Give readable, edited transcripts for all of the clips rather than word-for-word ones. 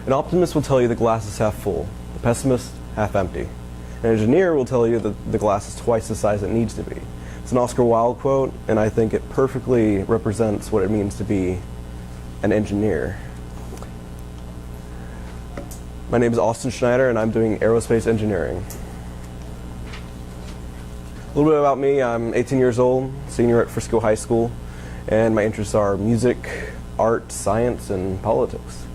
An optimist will tell you the glass is half full, the pessimist half empty. An engineer will tell you that the glass is twice the size it needs to be. It's an Oscar Wilde quote, and I think it perfectly represents what it means to be an engineer. My name is Austin Schneider, and I'm doing aerospace engineering. A little bit about me: I'm 18 years old, senior at Frisco High School, and my interests are music, art, science, and politics.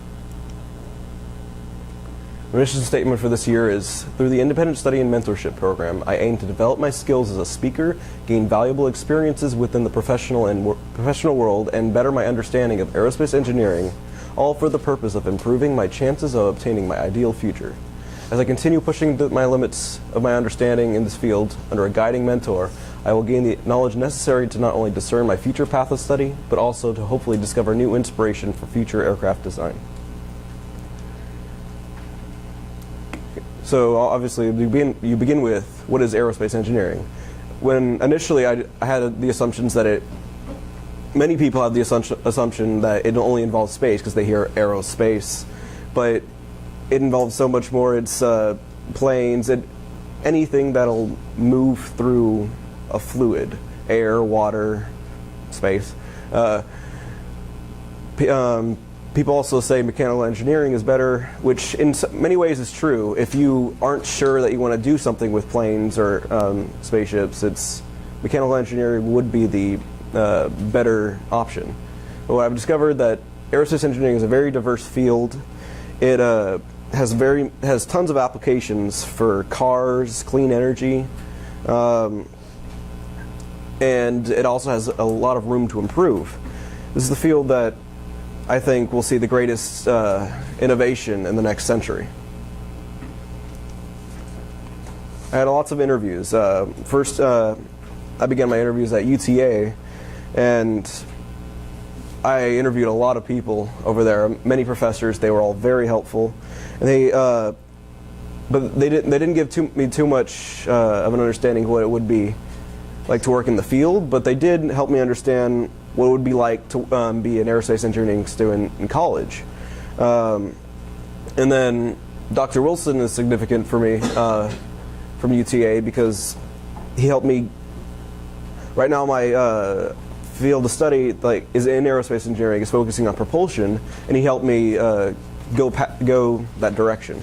My mission statement for this year is, through the Independent Study and Mentorship Program, I aim to develop my skills as a speaker, gain valuable experiences within the professional world, and better my understanding of aerospace engineering, all for the purpose of improving my chances of obtaining my ideal future. As I continue pushing my limits of my understanding in this field under a guiding mentor, I will gain the knowledge necessary to not only discern my future path of study, but also to hopefully discover new inspiration for future aircraft design. So obviously you begin with, what is aerospace engineering? When initially I had the assumptions that many people have the assumption that it only involves space because they hear aerospace, but it involves so much more. It's planes, anything that'll move through a fluid, air, water, space. People also say mechanical engineering is better, which in many ways is true. If you aren't sure that you want to do something with planes or spaceships, mechanical engineering would be the better option. But what I've discovered that aerospace engineering is a very diverse field. It has tons of applications for cars, clean energy, and it also has a lot of room to improve. This is the field that I think will see the greatest innovation in the next century. I had lots of interviews. First, I began my interviews at UTA, and I interviewed a lot of people over there, many professors. They were all very helpful, and but they didn't give me too much of an understanding of what it would be like to work in the field, but they did help me understand what it would be like to be an aerospace engineering student in college. And then Dr. Wilson is significant for me from UTA because he helped me. Right now my field of study is in aerospace engineering, is focusing on propulsion, and he helped me go that direction.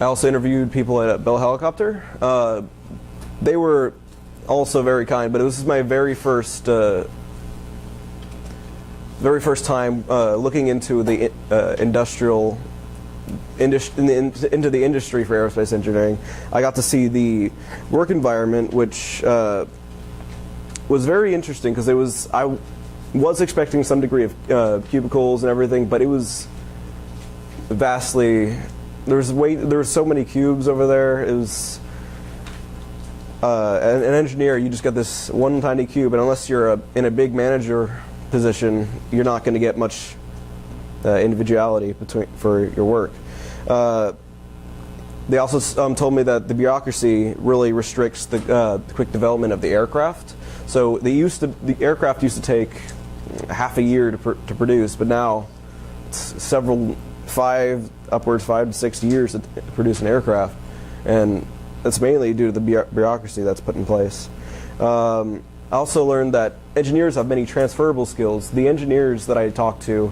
I also interviewed people at Bell Helicopter. They were also very kind, but this is my very first time looking into the into the industry for aerospace engineering. I got to see the work environment, which was very interesting because I was expecting some degree of cubicles and everything, but it was vastly. There were so many cubes over there. It was an engineer. You just got this one tiny cube, and unless you're in a big manager position, you're not going to get much individuality for your work. They also told me that the bureaucracy really restricts the quick development of the aircraft. So the aircraft used to take half a year to produce, but now it's upwards 5 to 6 years to produce an aircraft, and that's mainly due to the bureaucracy that's put in place. I also learned that engineers have many transferable skills. The engineers that I talked to,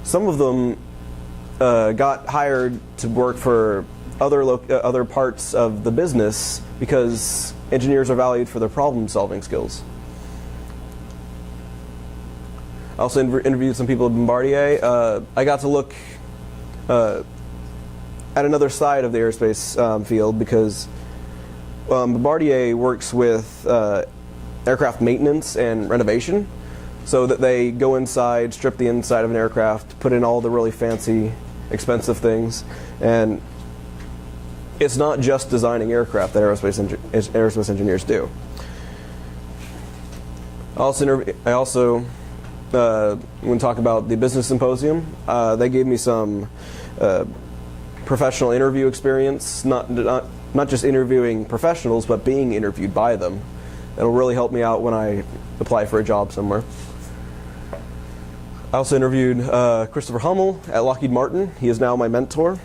some of them got hired to work for other parts of the business because engineers are valued for their problem-solving skills. I also interviewed some people at Bombardier. I got to look at another side of the aerospace field because Bombardier works with aircraft maintenance and renovation, so that they go inside, strip the inside of an aircraft, put in all the really fancy, expensive things, and it's not just designing aircraft that aerospace engineers do. I also when talking about the business symposium, they gave me some professional interview experience, not just interviewing professionals, but being interviewed by them. It'll really help me out when I apply for a job somewhere. I also interviewed Christopher Hummel at Lockheed Martin. He is now my mentor.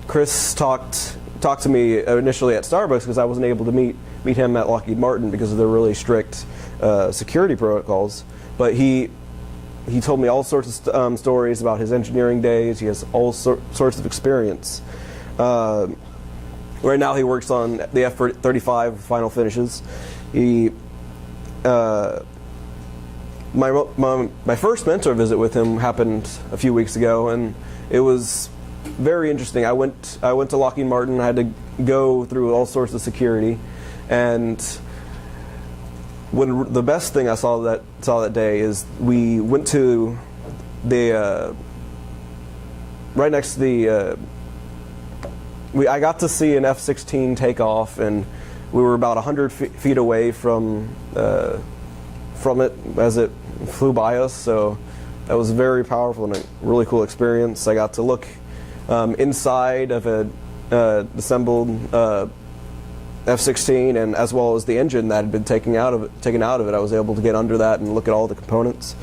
Chris talked to me initially at Starbucks because I wasn't able to meet him at Lockheed Martin because of their really strict security protocols. But he told me all sorts of stories about his engineering days. He has all sorts of experience. Right now he works on the F-35 final finishes. My first mentor visit with him happened a few weeks ago, and it was very interesting. I went to Lockheed Martin. I had to go through all sorts of security, and the best thing I saw that day is we went to the right next to the. I got to see an F-16 take off, and we were about 100 feet away from it as it flew by us. So that was very powerful and a really cool experience. I got to look inside of a assembled F-16, and as well as the engine that had been taken out of it. I was able to get under that and look at all the components.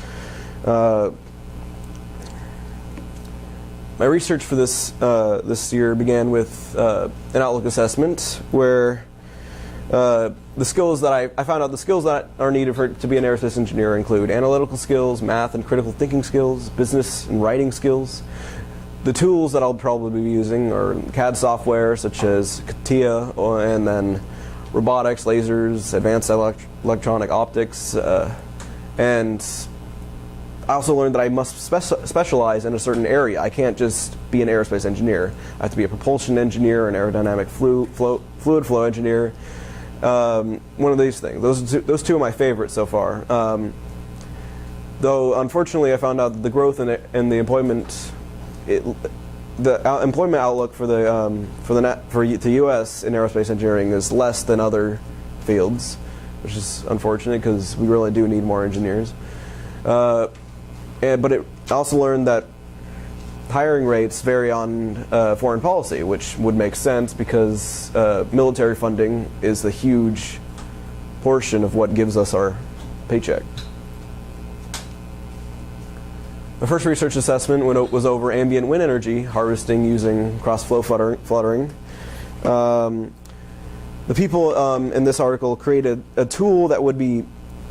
My research for this year began with an Outlook assessment where the skills that I found out the skills that are needed to be an aerospace engineer include analytical skills, math and critical thinking skills, business and writing skills. The tools that I'll probably be using are CAD software such as CATIA, and then robotics, lasers, advanced electronic optics, and I also learned that I must specialize in a certain area. I can't just be an aerospace engineer. I have to be a propulsion engineer, an aerodynamic fluid flow engineer. One of these things. Those two are my favorites so far. Though unfortunately, I found out that the growth in the employment, the employment outlook for the U.S. in aerospace engineering is less than other fields, which is unfortunate because we really do need more engineers. But I also learned that hiring rates vary on foreign policy, which would make sense because military funding is a huge portion of what gives us our paycheck. My first research assessment was over ambient wind energy harvesting using cross-flow fluttering. The people in this article created a tool that would be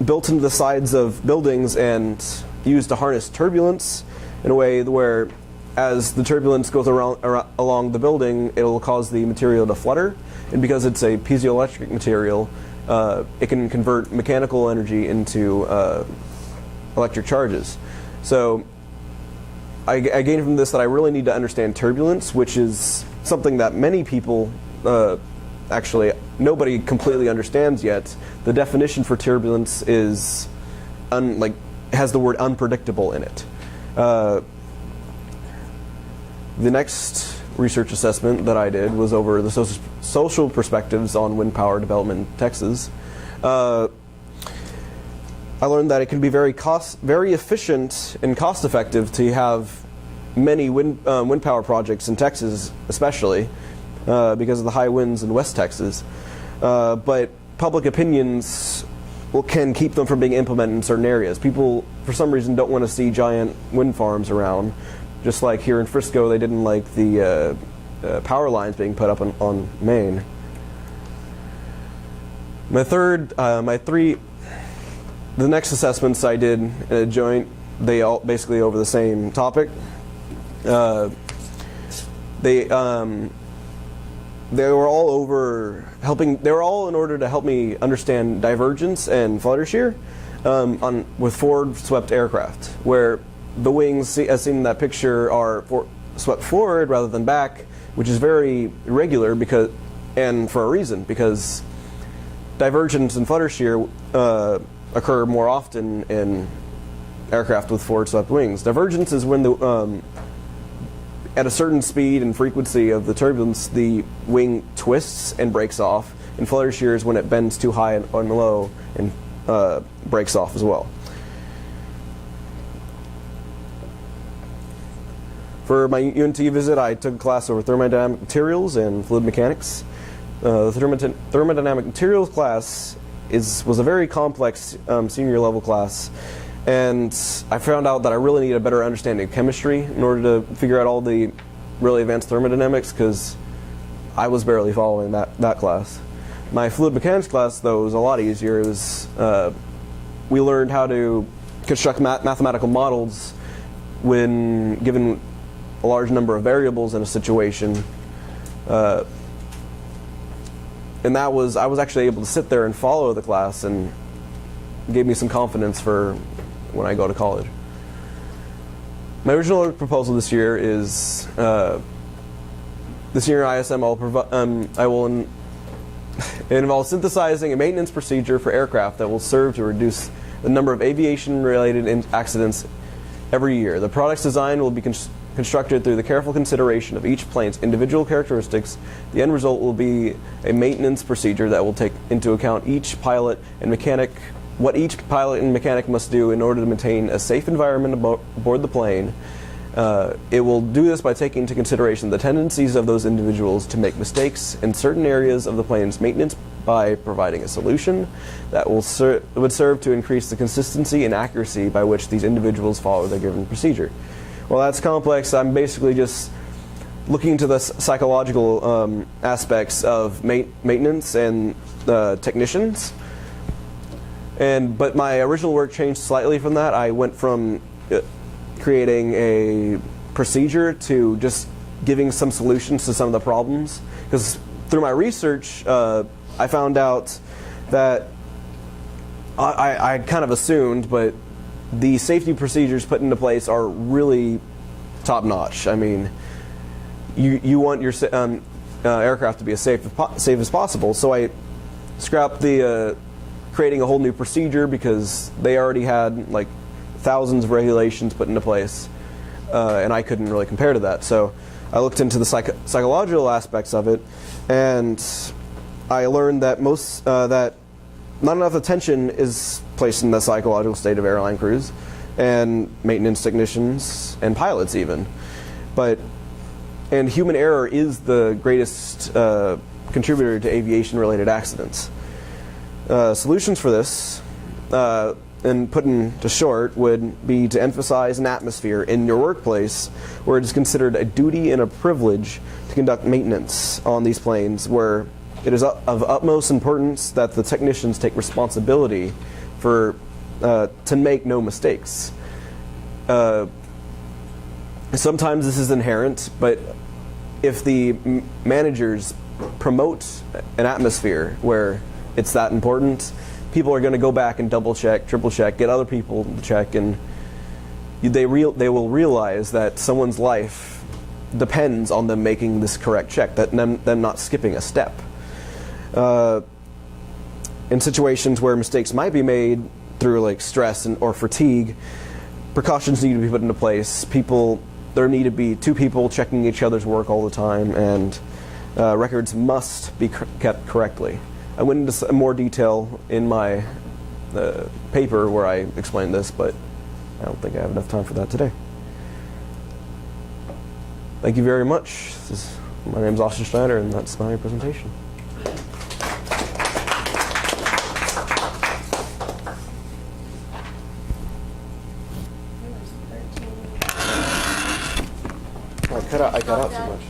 built into the sides of buildings and used to harness turbulence in a way where, as the turbulence goes along the building, it will cause the material to flutter. And because it's a piezoelectric material, it can convert mechanical energy into electric charges. So I gained from this that I really need to understand turbulence, which is something that many people, actually nobody completely understands yet. The definition for turbulence is has the word unpredictable in it. The next research assessment that I did was over the social perspectives on wind power development in Texas. I learned that it can be very efficient and cost effective to have many wind power projects in Texas, especially because of the high winds in West Texas. But public opinions can keep them from being implemented in certain areas. People, for some reason, don't want to see giant wind farms around. Just like here in Frisco, they didn't like the power lines being put up on Maine. The next assessments I did in a joint, they all basically over the same topic. They were all over helping. They were all in order to help me understand divergence and flutter shear with forward swept aircraft, where the wings, as seen in that picture, are swept forward rather than back, which is very irregular and for a reason, because divergence and flutter shear occur more often in aircraft with forward swept wings. Divergence is when at a certain speed and frequency of the turbulence, the wing twists and breaks off, and flutter shear is when it bends too high and low and breaks off as well. For my UNT visit, I took a class over thermodynamic materials and fluid mechanics. The thermodynamic materials class was a very complex senior level class, And I found out that I really need a better understanding of chemistry in order to figure out all the really advanced thermodynamics, because I was barely following that class. My fluid mechanics class, though, was a lot easier. It was, we learned how to construct mathematical models when given a large number of variables in a situation. And I was actually able to sit there and follow the class, and gave me some confidence for when I go to college. My original proposal this year is, this year in ISM it involves synthesizing a maintenance procedure for aircraft that will serve to reduce the number of aviation-related accidents every year. The product's design will be constructed through the careful consideration of each plane's individual characteristics. The end result will be a maintenance procedure that will take into account what each pilot and mechanic must do in order to maintain a safe environment aboard the plane. It will do this by taking into consideration the tendencies of those individuals to make mistakes in certain areas of the plane's maintenance by providing a solution that would serve to increase the consistency and accuracy by which these individuals follow their given procedure. Well, that's complex. I'm basically just looking into the psychological aspects of maintenance and technicians. But my original work changed slightly from that. I went from creating a procedure to just giving some solutions to some of the problems. Because through my research, I found out that I kind of assumed, but the safety procedures put into place are really top-notch. I mean, you want your aircraft to be as safe as possible. So I scrapped the creating a whole new procedure, because they already had like thousands of regulations put into place, and I couldn't really compare to that. So I looked into the psychological aspects of it, and I learned that that not enough attention is placed in the psychological state of airline crews and maintenance technicians and pilots even. And human error is the greatest contributor to aviation-related accidents. Solutions for this, and put into short, would be to emphasize an atmosphere in your workplace where it is considered a duty and a privilege to conduct maintenance on these planes, where it is of utmost importance that the technicians take responsibility to make no mistakes. Sometimes this is inherent, but if the managers promote an atmosphere where it's that important, people are going to go back and double check, triple check, get other people to check, and they will realize that someone's life depends on them making this correct check, that them not skipping a step. In situations where mistakes might be made through like stress or fatigue, precautions need to be put into place. There need to be two people checking each other's work all the time, and records must be kept correctly. I went into some more detail in my paper where I explained this, but I don't think I have enough time for that today. Thank you very much. My name is Austin Schneider, and that's my presentation. I cut out too much.